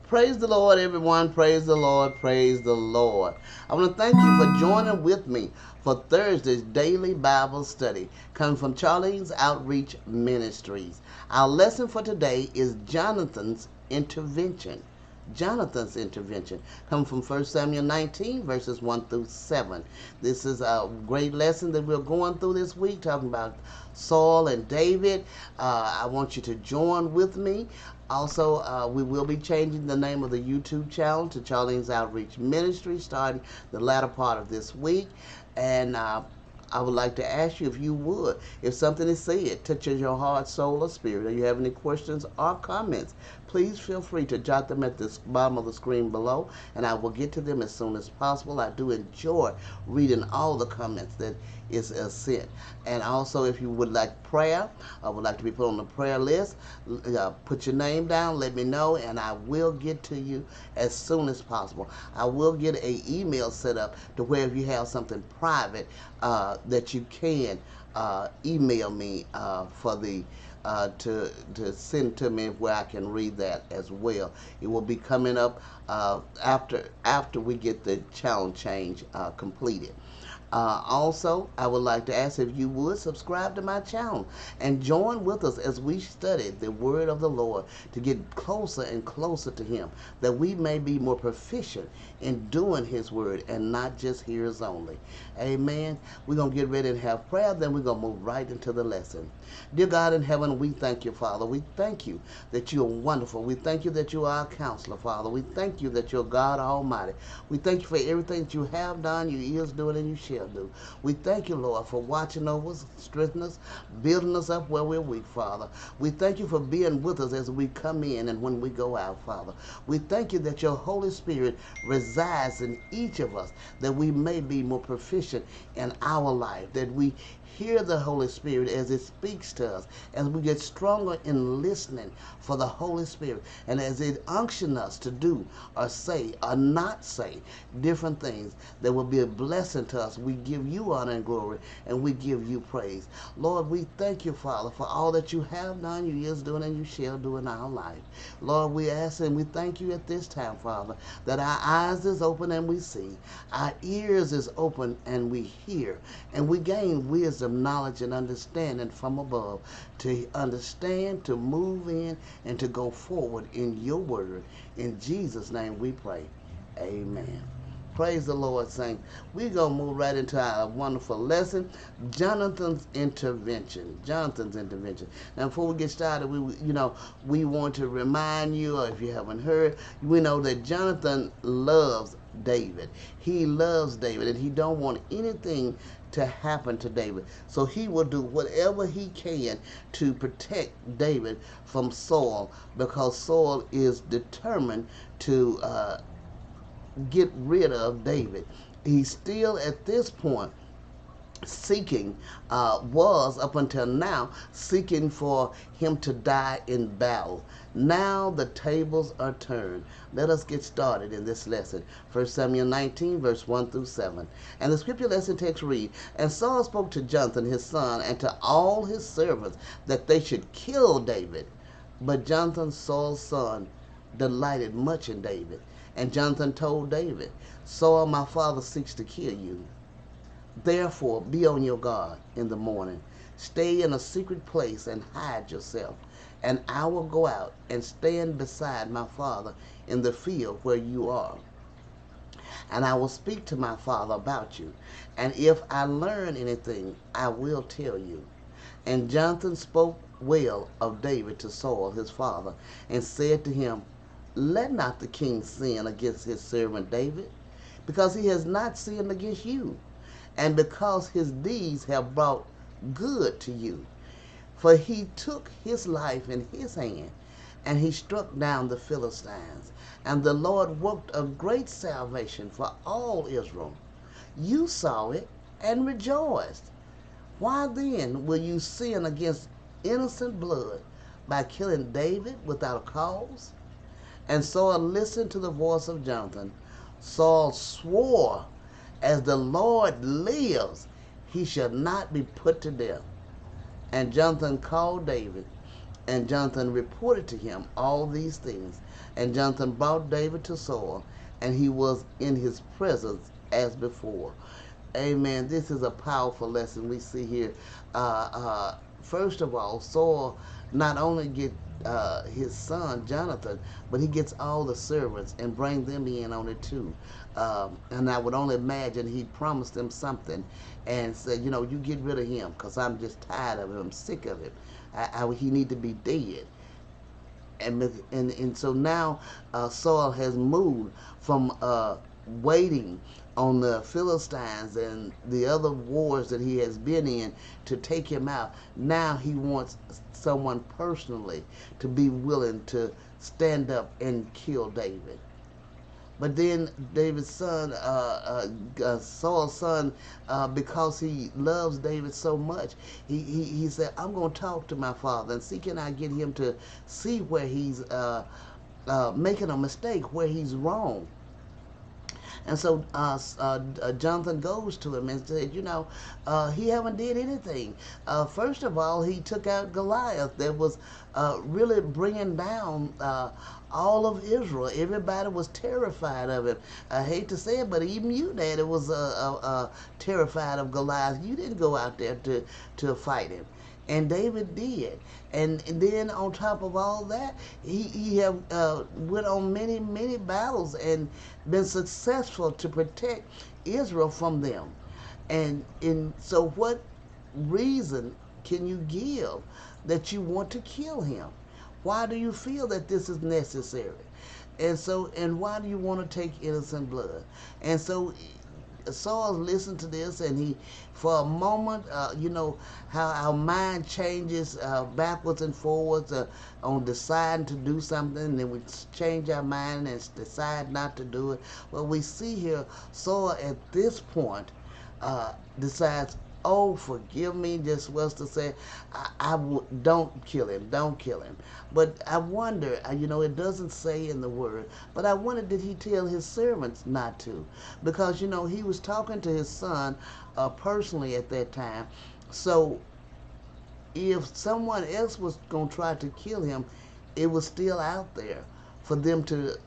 Praise the Lord, everyone. Praise the Lord. Praise the Lord. I want to thank you for joining with me for Thursday's daily Bible study coming from Charlene's Outreach Ministries. Our lesson for today is Jonathan's intervention. Jonathan's intervention coming from 1 Samuel 19 verses 1 through 7. This is a great lesson that we're going through this week, talking about Saul and David. I want you to join with me. Also, we will be changing the name of the YouTube channel to Charlene's Outreach Ministry starting the latter part of this week. And I would like to ask you if you would, if something is said touches your heart, soul, or spirit, or you have any questions or comments, please feel free to jot them at the bottom of the screen below, and I will get to them as soon as possible. I do enjoy reading all the comments that is sent. And also, if you would like prayer, I would like to be put on the prayer list, put your name down, let me know, and I will get to you as soon as possible. I will get an email set up to where if you have something private that you can email me for the to send to me where I can read that as well. It will be coming up after we get the channel change completed. Also, I would like to ask if you would subscribe to my channel and join with us as we study the word of the Lord to get closer and closer to Him, that we may be more proficient in doing His word and not just hearers only. Amen. We're going to get ready and have prayer, then we're going to move right into the lesson. Dear God in heaven, we thank you, Father. We thank you that you are wonderful. We thank you that you are our counselor, Father. We thank you that you're God Almighty. We thank you for everything that you have done, you is doing, and you shall do. We thank you, Lord, for watching over us, strengthening us, building us up where we're weak, Father. We thank you for being with us as we come in and when we go out, Father. We thank you that your Holy Spirit resides in each of us, that we may be more proficient in our life, that we hear the Holy Spirit as it speaks to us, as we get stronger in listening for the Holy Spirit, and as it unction us to do or say or not say different things that will be a blessing to us. We give you honor and glory, and we give you praise. Lord, we thank you, Father, for all that you have done, you is doing, and you shall do in our life. Lord, we ask and we thank you at this time, Father, that our eyes is open and we see, our ears is open and we hear, and we gain wisdom, knowledge, and understanding from above to understand, to move in, and to go forward in your word. In Jesus' name we pray. Amen. Praise the Lord, saints. We're going to move right into our wonderful lesson, Jonathan's intervention. Jonathan's intervention. Now, before we get started, we want to remind you, or if you haven't heard, we know that Jonathan loves David. He loves David, and he don't want anything to happen to David. So he will do whatever he can to protect David from Saul, because Saul is determined to get rid of David. He's still at this point seeking, was up until now, seeking for him to die in battle. Now the tables are turned. Let us get started in this lesson. 1 Samuel 19, verse 1 through 7. And the scripture lesson text read, And Saul spoke to Jonathan his son and to all his servants that they should kill David. But Jonathan, Saul's son, delighted much in David. And Jonathan told David, Saul my father seeks to kill you. Therefore be on your guard in the morning. Stay in a secret place and hide yourself. And I will go out and stand beside my father in the field where you are. And I will speak to my father about you. And if I learn anything, I will tell you. And Jonathan spoke well of David to Saul his father, and said to him, Let not the king sin against his servant David, because he has not sinned against you, and because his deeds have brought good to you. For he took his life in his hand, and he struck down the Philistines, and the Lord worked a great salvation for all Israel. You saw it and rejoiced. Why then will you sin against innocent blood by killing David without a cause? And Saul listened to the voice of Jonathan. Saul swore, As the Lord lives, he shall not be put to death. And Jonathan called David And Jonathan reported to him all these things. And Jonathan brought David to Saul, and he was in his presence as before. Amen. This is a powerful lesson we see here. First of all, Saul not only get his son Jonathan, but he gets all the servants and bring them in on it too. And I would only imagine he promised them something and said, you know, you get rid of him because I'm just tired of him. I'm sick of him. He need to be dead. And so now Saul has moved from waiting on the Philistines and the other wars that he has been in to take him out. Now he wants someone personally to be willing to stand up and kill David. But then David's son, Saul's son, because he loves David so much, he said, I'm going to talk to my father and see can I get him to see where he's making a mistake, where he's wrong. And so Jonathan goes to him and said, you know, he haven't did anything. First of all, he took out Goliath that was really bringing down all of Israel. Everybody was terrified of him. I hate to say it, but even you, Daddy, was terrified of Goliath. You didn't go out there to fight him. And David did. And then on top of all that, he have went on many battles and been successful to protect Israel from them. And so what reason can you give that you want to kill him? Why do you feel that this is necessary? And why do you want to take innocent blood? And so Saul listened to this, and he, for a moment, you know, how our mind changes backwards and forwards on deciding to do something, and then we change our mind and decide not to do it. Well, we see here Saul at this point decides, oh, forgive me, just was to say, don't kill him, don't kill him. But I wonder, you know, it doesn't say in the word, but I wonder, did he tell his servants not to? Because, you know, he was talking to his son personally at that time. So if someone else was going to try to kill him, it was still out there for them to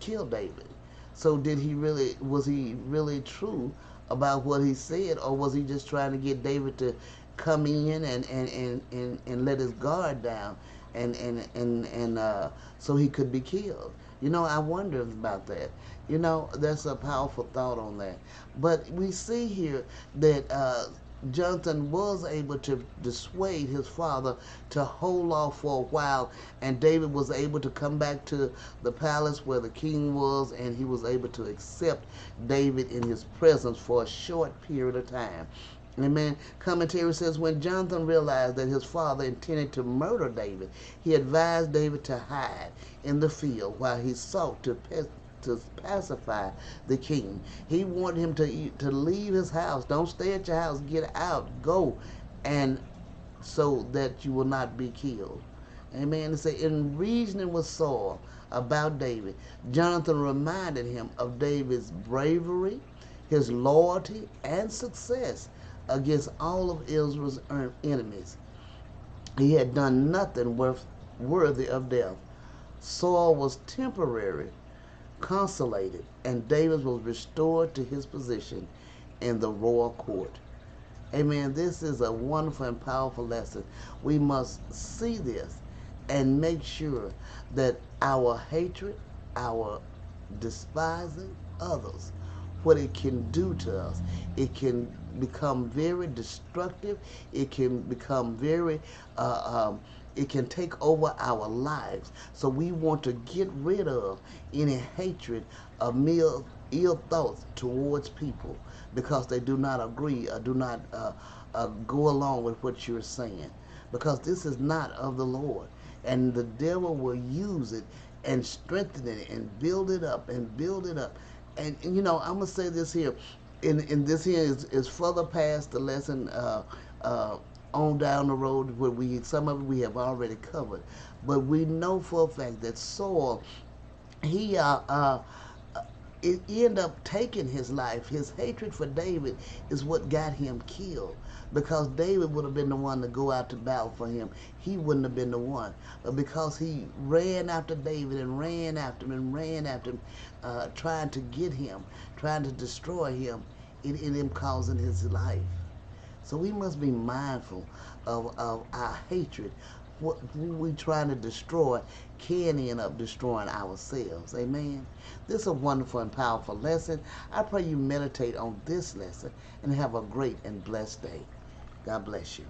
kill David. So was he really true about what he said, or was he just trying to get David to come in and let his guard down and so he could be killed? You know, I wonder about that. You know, that's a powerful thought on that. But we see here that Jonathan was able to dissuade his father to hold off for a while, and David was able to come back to the palace where the king was, and he was able to accept David in his presence for a short period of time. Amen. Commentary says, when Jonathan realized that his father intended to murder David, he advised David to hide in the field while he sought to pacify the king. He wanted him to leave his house. Don't stay at your house. Get out. Go, and so that you will not be killed. Amen. It say, in reasoning with Saul about David, Jonathan reminded him of David's bravery, his loyalty, and success against all of Israel's enemies. He had done nothing worthy of death. Saul was temporarily consolated, and David was restored to his position in the royal court. Amen. This is a wonderful and powerful lesson. We must see this and make sure that our hatred, our despising others, what it can do to us, it can become very destructive. It can become very it can take over our lives. So we want to get rid of any hatred of ill thoughts towards people because they do not agree or do not go along with what you're saying, because this is not of the Lord, and the devil will use it and strengthen it and build it up and build it up. And you know, I'm gonna say this here, in this here is further past the lesson on down the road, where some of it we have already covered, but we know for a fact that Saul, he ended up taking his life. His hatred for David is what got him killed, Because David would have been the one to go out to battle for him. He wouldn't have been the one. But because he ran after David and ran after him and ran after him, trying to get him, trying to destroy him, it ended him causing his life. So we must be mindful of our hatred. What we trying to destroy can end up destroying ourselves. Amen. This is a wonderful and powerful lesson. I pray you meditate on this lesson and have a great and blessed day. God bless you.